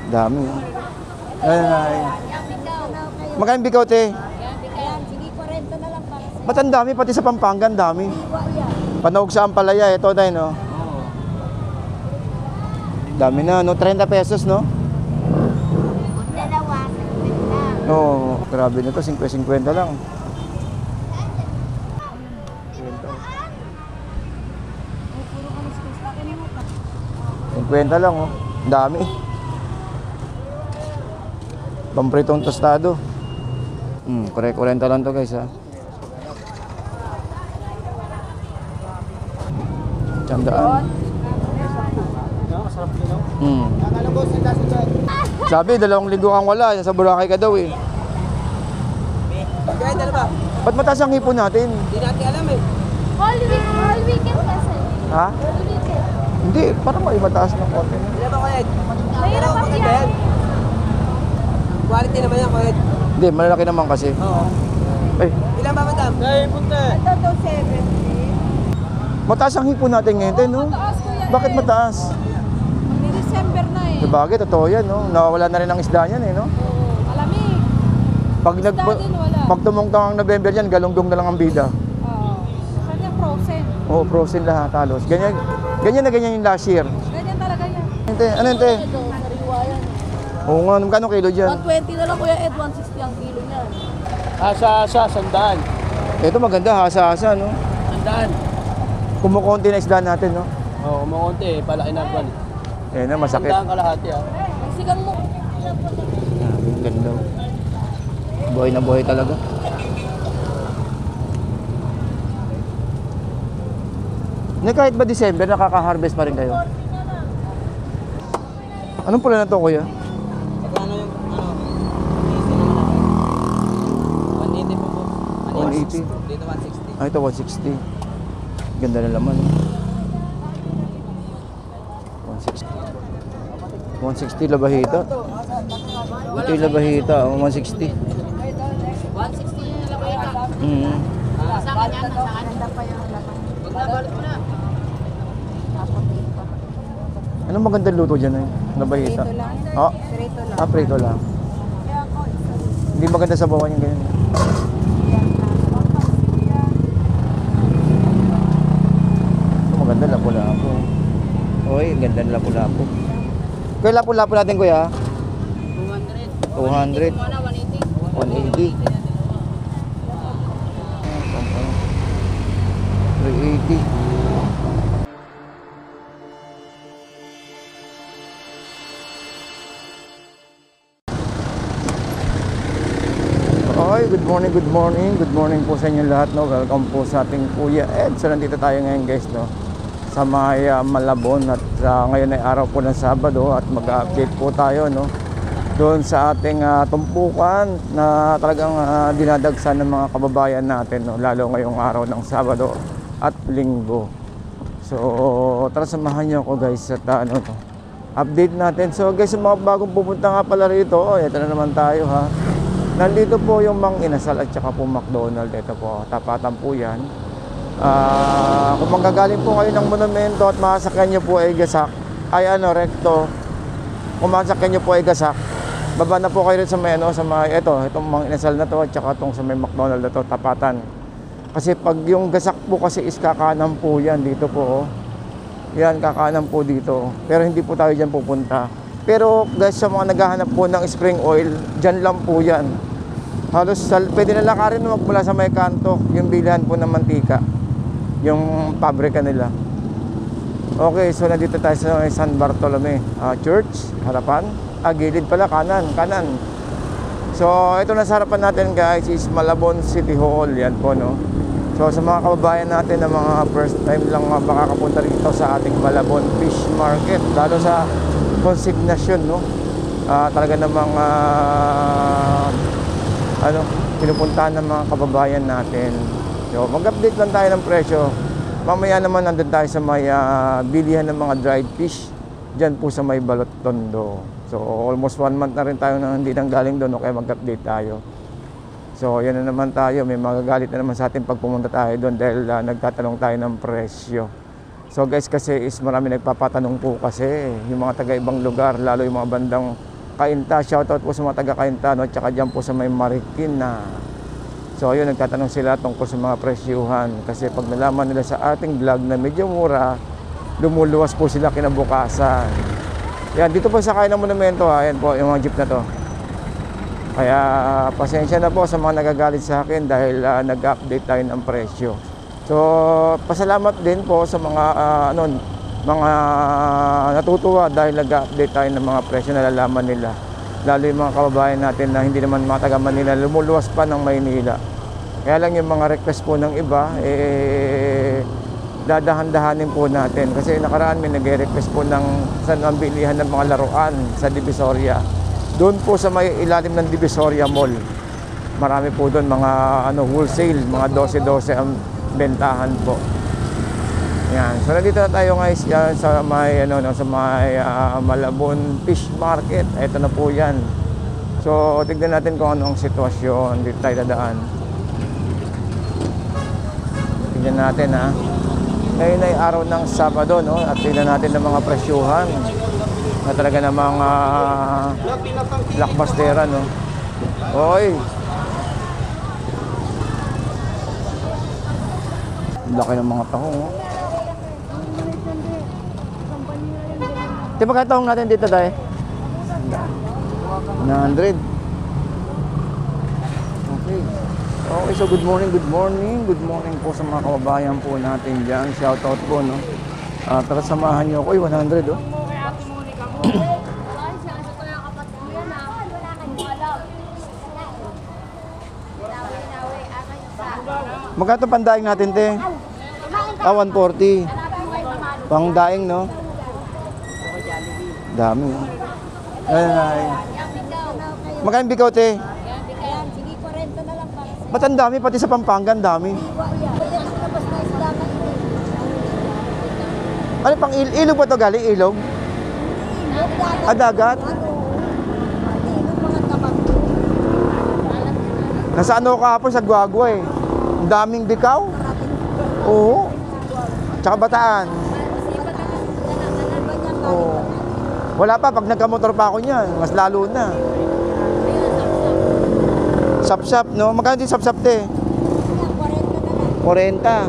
Dami. Ay. Magkano bikaw, te? Ayan, sige, 40 na lang para sa'yo. Ba't ang dami? Pati sa Pampanga, ang dami. Panaog sa Ampalaya, ito tayo, no? Dami na, no? 30 pesos, no? Dalawa, 50. Oo, grabe na to, 50-50 lang. 50 lang, oh. Ang dami. Pampritong tostado. 40 lang to, guys, ha. Tandaan. Sabi, 2 linggo kang wala. Sa Boracay ka daw, eh. Kaya dala ba? Ba't mataas ang hipon natin? Hindi natin alam eh. All weekend kasi. Ha? All weekend. Hindi, parang may mataas ng konti. Hindi ba Kuya Ed? Mahirap Pero kasi maganda yan. Quality naman yan Kuya Ed. Hindi, malalaki naman kasi. Oo. Ay, Ilan ba madam? Ay, punta. Ito daw 70. mataas ang hipon natin ngayon, te, no? Mataas, Kuya Ed. Bakit mataas? December na eh. Sabagay, totoo yan, no? Nawawala na rin ang isda niyan, eh, no? Oo, malamig. Pag, Isda din wala. pag tumungtang ang November yan, galunggong na lang ang bida. Oo. Kanya frozen. Oo, frozen lahat halos. Ganyan na ganyan yung last year. Ganyan talaga yan. Ente, ano ente? Ito, sariwa yan. Oo nga, magkano kilo dyan? 120 na lang Kuya Ed, 160 ang kilo niya. Asa, sandaan. Ito maganda, hasa-hasa, no? Sandaan. Kumukonti na isda natin, no? Oo, kumakunti eh. Palaki na buwan. Eh na, masakit. Sandaan kalahati ah. Sigang mo. Ang ganda. Buhay na buhay talaga. Na kahit ba December, nakaka-harvest pa rin kayo? Anong pula na to, kuya? Magkano yung ano? 180 po po. 180. Dito 160. Ah, ito 160. Ganda na laman. 160 labahita. Ito yung labahita, 160. 160 na lang Kuya Ed. Sa kanya, sa kanya pa yung laman. Magnabalot mo na. Anong magandang luto dyan, eh? Labahita. Prito lang. Ah, Prito lang. prito lang. Hindi maganda sa bawan yung ganyan. Ito maganda, lapu-lapu. Uy, ganda ng lapu-lapu. Kaya lapu-lapu natin, kuya? 200. 200. 180. 380. Okay, good morning, good morning. Good morning po sa inyo lahat, no. Welcome po sa ating Kuya Ed. So nandito tayo ngayon, guys, no, sa may Malabon at ngayon ay araw po ng Sabado at mag-update po tayo, no, doon sa ating tumpukan na talagang dinadagsan ng mga kababayan natin, no, lalo ngayong araw ng Sabado at Linggo. So tara samahan niyo ako, guys, at ano to, update natin. So guys, yung mga bagong pupunta nga pala rito, ito na naman tayo, ha. Nandito po yung Mang Inasal at saka po McDonald. Ito po, tapatan po yan. Kung manggagaling po kayo ng monumento at masakyan nyo po ay gasak, ay ano, recto, kung masakyan nyo po ay gasak, baba na po kayo rin sa may, ano, sa may, itong Mang Inasal na to at saka itong sa may McDonald na to, tapatan. Kasi pag yung gasak po kasi is kakanan po yan dito po, oh. Yan, kakanan po dito. Pero hindi po tayo dyan pupunta. Pero guys, sa mga naghahanap po ng spring oil, dyan lang po yan. Halos pwede na lakarin mula sa may kanto, yung bilihan po ng mantika, yung pabrika nila. Okay, so nandito tayo sa San Bartolome Church, harapan. Gilid pala, kanan. So ito na sa harapan natin, guys, is Malabon City Hall. Yan po, no. So sa mga kababayan natin na mga first time lang makakapunta rito sa ating Malabon Fish Market, lalo sa consignation, no, talaga namang pinupuntahan ng mga kababayan natin. So mag-update lang tayo ng presyo. Mamaya naman nandun tayo sa may bilihan ng mga dried fish dyan po sa may Balot Tondo. So almost 1 month na rin tayo na hindi nang galing doon, kaya mag-update tayo. So yan na naman tayo, may magagalit na naman sa atin pag pumunta tayo doon dahil nagtatanong tayo ng presyo. So guys, kasi is marami nagpapatanong po kasi yung mga taga ibang lugar, lalo yung mga bandang Kainta. Shoutout po sa mga taga Kainta, no? Tsaka dyan po sa may Marikina. So ayun, nagtatanong sila tungkol sa mga presyuhan. Kasi pag nalaman nila sa ating vlog na medyo mura, lumuluwas po sila kinabukasan. Yan, dito po sa Kain ng Monumento, ha. Yan po, yung mga jeep na to. Kaya pasensya na po sa mga nagagalit sa akin dahil nag-update tayo ng presyo. So, pasalamat din po sa mga mga natutuwa dahil nag-update tayo ng mga presyo na nalalaman nila. Lalo yung mga kababayan natin na hindi naman mga taga Manila, lumuluwas pa ng Maynila. Kaya lang yung mga request po ng iba, dadahan-dahanin po natin. Kasi nakaraan may nag-request po ng saan ang bilihan ng mga laruan sa Divisoria. Doon po sa may ilalim ng Divisoria Mall. Marami po doon mga wholesale, mga 12-12 ang bentahan po. Yan. So nandito na tayo guys sa may sa may Malabon Fish Market. Ito na po 'yan. So tignan natin kung ano ang sitwasyon dito tayo dadaan. Tignan natin ha. Ngayon ay araw ng Sabado, no? At tignan natin ng mga presyuhan na talaga namang blockbustera, no? Oy! Laki ng mga tahong, oh. Di ba kaya tahong natin dito, tayo? 900. Okay. Okay, so good morning. Good morning po sa mga kababayan po natin dyan. Shoutout po, no? Tara samahan nyo ako. Uy, 100, oh. Magkano pandaing natin, te? 140. Pangdaing, no? Dami, no? Ay. Magkano bikaw, te? Sige, 40 na lang para sa Ba't ang dami? Pati sa Pampanga, ang dami. Ano pang ilog ba ito galing? Ilog? Dagat? Nasa ano kahapon sa Guagua eh. Ang daming bikaw. Oo. Tsaka Bataan. Oo. Wala pa, pag nagkamotor pa ako niyan, mas lalo na. Sapsap, no? Magkano din sapsap, te? 40.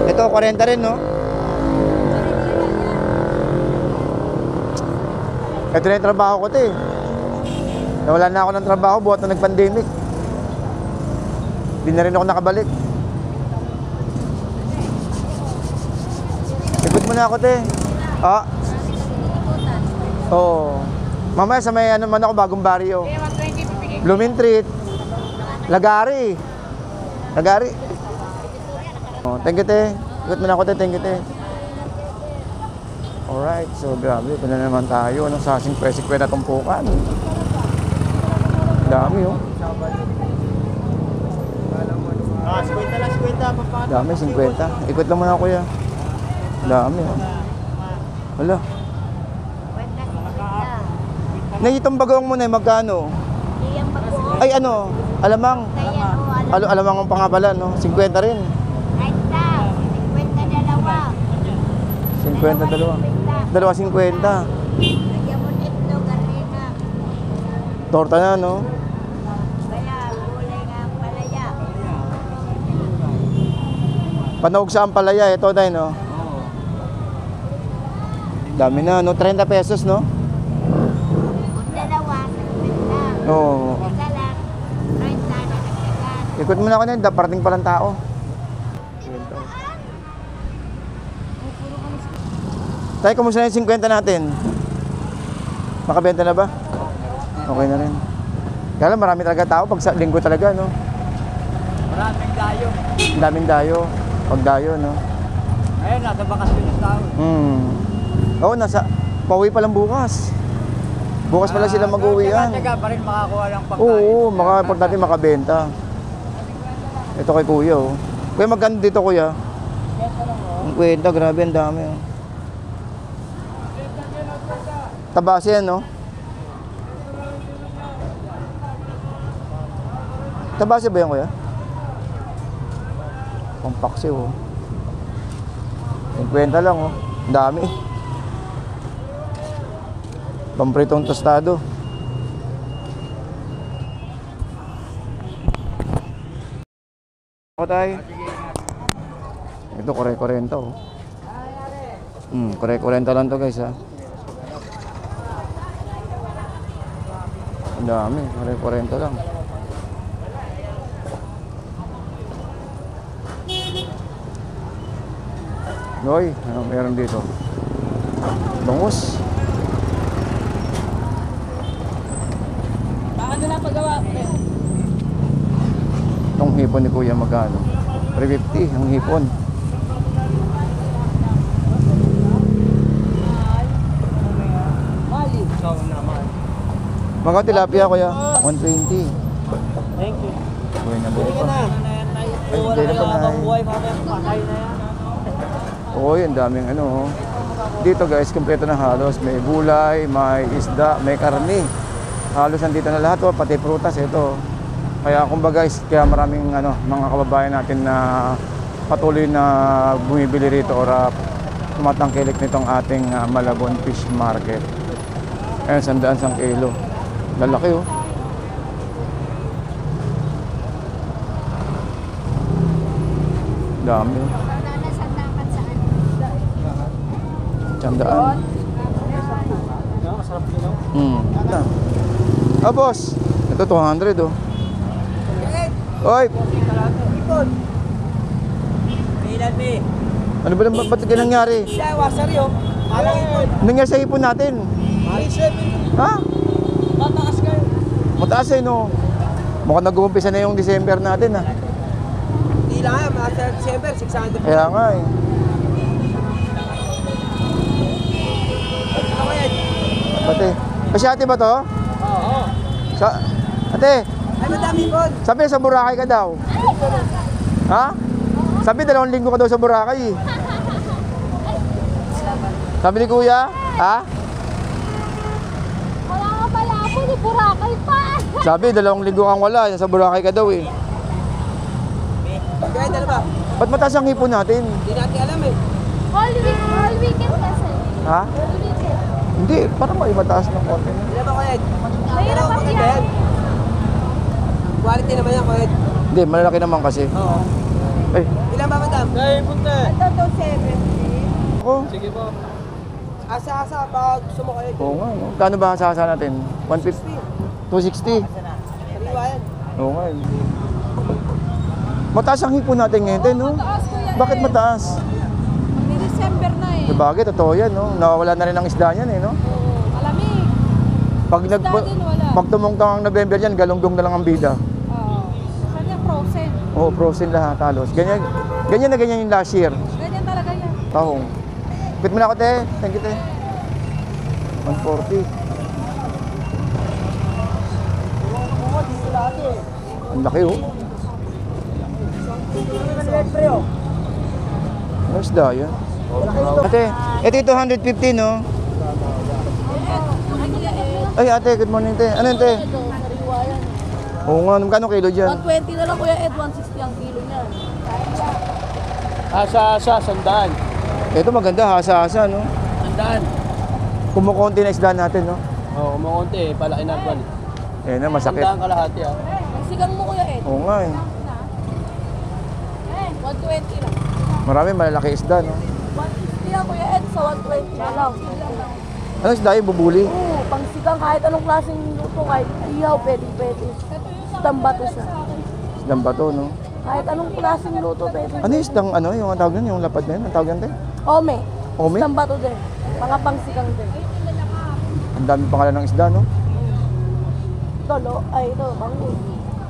Ito, 40 rin, no? Ito na yung trabaho ko, te. Nawala na ako ng trabaho buhat na nag-pandemic. Hindi na rin ako nakabalik. Ikot mo na ako, te. Oo. Mamaya sa may man ako, bagong baryo. Blooming Treat. Lagari. Oh, thank you, te. Ikot mo na ako, te. Thank you, te. Alright, so grabe. Ito na naman tayo. Anong sasing kwesi-kweta tumpukan. Dami, oh. Dami, 50. Ikot lang muna, kuya. Dami, oh. Wala. Itong bagong mo na, magkano? Ay, ano? Alamang. Alamang ang pangapala, no? 50 rin. 50 dalawa. 2.50. Torta na, no? Panog sa ampalaya, ito tayo, no? Dami na, no? 30 pesos, no? Oo. Ikot mo na ako na, parating palang tao. Tayo, kumusta na yung 50 natin? Makabenta na ba? Okay na rin. Kaya lang, marami talaga tao pag sa linggo talaga, no? Maraming dayo. Daming dayo. Pag dayo, no? Ayun, nasa bakasyon yung tao. Oo, pauwi pa lang bukas. Bukas pala sila mag-uwian. Tsaga pa rin makakuha ng pagkain. Oo, importante makabenta. Ito kay kuya, oh. Kuya, magkano dito, kuya? Ang kwenta, grabe, ang dami, oh. Tabase yan, no? Tabase ba yan, kuya? Pampaksiw, oh. 50 lang, oh. Ang dami. Pampritong tostado. O tay. Ito, kore-40 oh. Kore-40 lang to guys ha. Ang dami, kore-40 lang. Noy, ano meron dito? Bangus. Paano na paggawa? Itong hipon ni Kuya magkano? 350 ang hipon. Mali. Ikaw naman. Mga tilapia Kuya, 120. Thank you. Kuya na buhay pa. Ay, wala na pa, Nay. buhay mamaya. Patay na yan. Oo, yung daming ano. Oh. Dito guys, kompleto na halos. May gulay, may isda, may karni. Halos nandito na lahat, oh, pati prutas ito. Kaya kumbaga guys, kaya maraming ano, mga kababayan natin na patuloy na bumibili rito or tumatangkilik nitong ating Malabon Fish Market. Ayan, 100 sang kilo. Lalaki oh. Dami oh. Sandaan. Masarap yun. Ah, boss. Ito 200 oh. Oy, Ilan be? ano ba naman ba't ganyan nangyari? Siya, wasari oh. Alang ipon. Anong nangyari sa ipon natin? Ay, 7. Ha? Mataas kayo. Mataas eh no. Mukhang nag-uumpisa na yung December natin ah. Hindi lang yan, mga sa December, 600. Kaya nga eh. Ako yan. Ate, kasi ate ba to? Oo. Sa, ate, Ay, madami po. sabi sa Boracay ka daw. Ha? Sabi 2 linggo ka daw sa Boracay eh. Sabi ni Kuya, ha? Wala ka pala ako, di Boracay pa. Sabi 2 linggo kang wala, sa Boracay ka daw eh. Kaya dala ba? Ba't mataas ang hipon natin? Hindi natin alam eh. All weekend kasi. Ha? All weekend. Hindi, parang may mataas ng konti. Ilan ba kuya? Mahirap Pero kasi maganda yan. yan. Quality naman yan kuya. Hindi, malalaki naman kasi. Oo. Ay, Ilan ba madam? Ay, punta. Ito daw 70. ako. Sige po. Asa-asa, baka gusto mo kayo. Oo nga, no? Kano ba sasa natin? 150? 260? Sariwa yan. Oo nga. eh. Mataas ang hipon natin ngayon, no? Mataas ko yan. Bakit mataas? May December na eh. Sabagay, totoo yan, no? Nawawala na rin ang isda niyan, eh, no? Oo, malamig. Pag, Isda din wala. pag tumungtang ang November yan, galunggong na lang ang bida. Oo. Kanya frozen. Oo, frozen lahat, halos. Ganyan, ganyan na ganyan yung last year. Ganyan talaga yan. Tahong. Quit mo na ako, te. Thank you, te. 140. Ang laki, oh. Ano isda yan? Ate, ito yung 250, no? Ay, ate, good morning, te. Ano yun, te? Sariwa yan. Oo nga, magkano kilo dyan? 120 na lang kuya Ed, 160 ang kilo niyan. Asa-asa, sandaan. Ito maganda, hasa-hasa, no? Sandaan. Kumukonti na isda natin, no? Oo, kumakunti eh. Palaki na buwan. Eh na, masakit. Sandaan kalahati ah. Magsigang mo kuya Ed. Oo nga, eh. 120 lang. Marami malalaki isda, no? 160 lang kuya Ed, sa 120 na lang. Anong isda yung bubuli? Oo, pangsigang kahit anong klaseng luto, kahit ihaw, pwede. Isdang bato siya. Isdang bato, no? Kahit anong klaseng luto, pwede. Ano yung isdang, ano, yung tawag nun, yung lapad na yun? Ang tawag yan, te? Ome. Ome? Isdang bato din. Mga pangsigang din. Ang dami pangalan ng isda, no? Tolo, ay ito, bangus.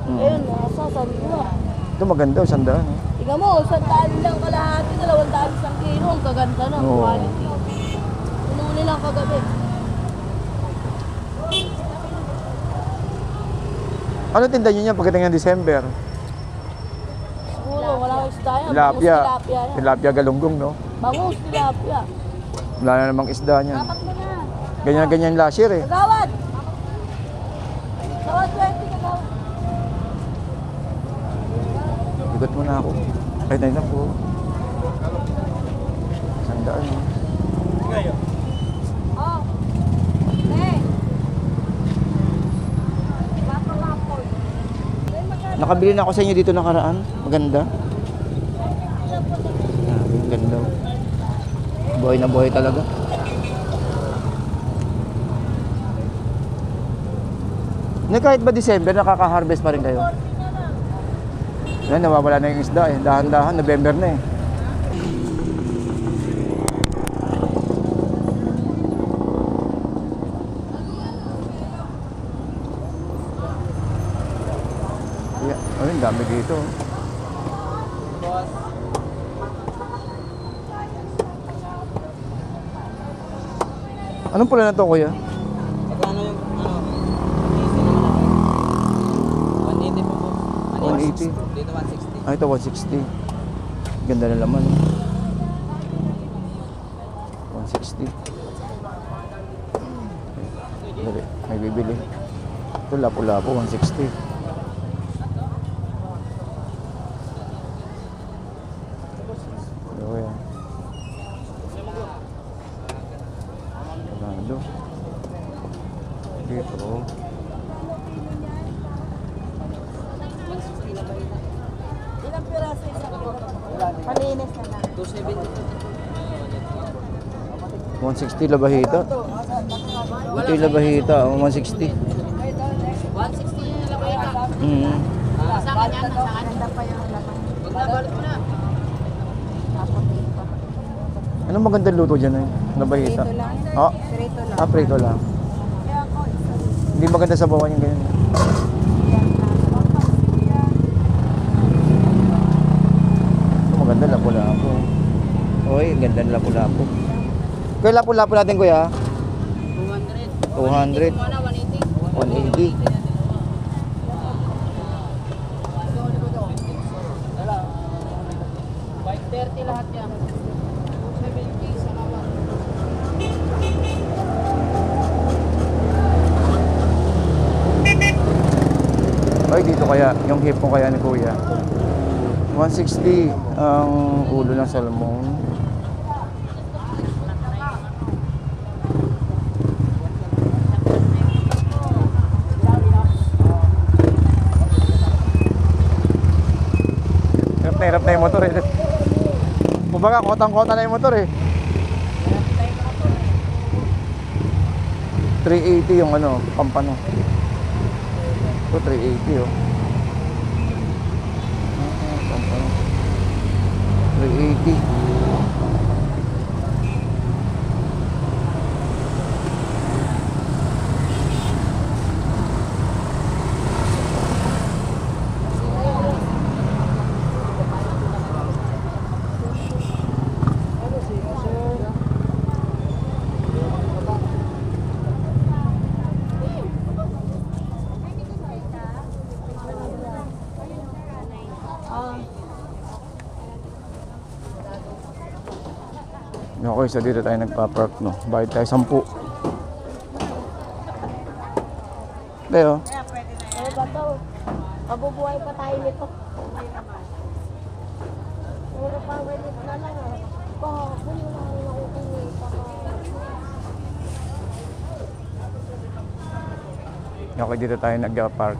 Ayun, nasa sariwa. Ito maganda, sandaan, no? Tingnan mo, 100 lang kalahati na 200 isang kilo. Ang kaganda ng Oo. quality. Pinuli lang kagabi. Ano tinda nyo niya pagdating ng December? Siguro, wala kang isda yan. Bangus Tilapia. tilapia yan. Tilapia galunggong, no? Bangus tilapia. Wala na namang isda niyan. Dapat mo na. Ganyan-ganyan last year, eh. Kagawad! Sa 120 kagawad. Ikot mo na ako. Ay, na po. Sandaan, no? Oh. Hey. Lapor-lapor. Nakabili na ako sa inyo dito nakaraan. Maganda. Ganda. Buhay na buhay talaga. Na kahit ba December, nakaka-harvest pa rin kayo? Yan, nawawala na yung isda eh. Dahan-dahan, November na eh. Yeah. Ayun, dami dito. Anong pula na to, kuya? Magkano yung ano? 180 po po. 180. Dito 160. Ah, ito 160. Ganda na laman. 160. Dali, may bibili. Ito lapo-lapo, 160. Ito yan. Maganda. Dito. Ilang piraso isa ko? Palinis na lang. 160 labahita. Ito yung labahita, 160. 160 yung nalagay ka. Sa kanya, sa kanya pa yung laman. Huwag na, balot mo na. Naputin pa. Anong magandang luto dyan eh? Labahita. Prito lang. Ah, Prito lang. ah, prito lang. Kaya ako, isa. Hindi maganda sa bawan yung ganyan. Ito maganda, lapu-lapu. Uy, ganda ng lapu-lapu. Kaya lapu-lapu natin, kuya? 200. 200. 180. 180. $530 lahat yan. 270 sa lawan. Ay, dito kaya, yung hipon kaya ni kuya. 160 ang ulo ng salmon. Hirap na yung motor eh. Kumbaga, kotang-kota na yung motor eh. 380 yung ano, pampano. Ito, 380 oh. Pampano. 380. Okay, so dito tayo nagpa-park, no? Bayad tayo 10. Leo, Ano ba to? Mabubuhay pa tayo nito. Puro pa ulit na lang ah. Kahapon yung nakukuha pa. okay, dito tayo nagpa-park.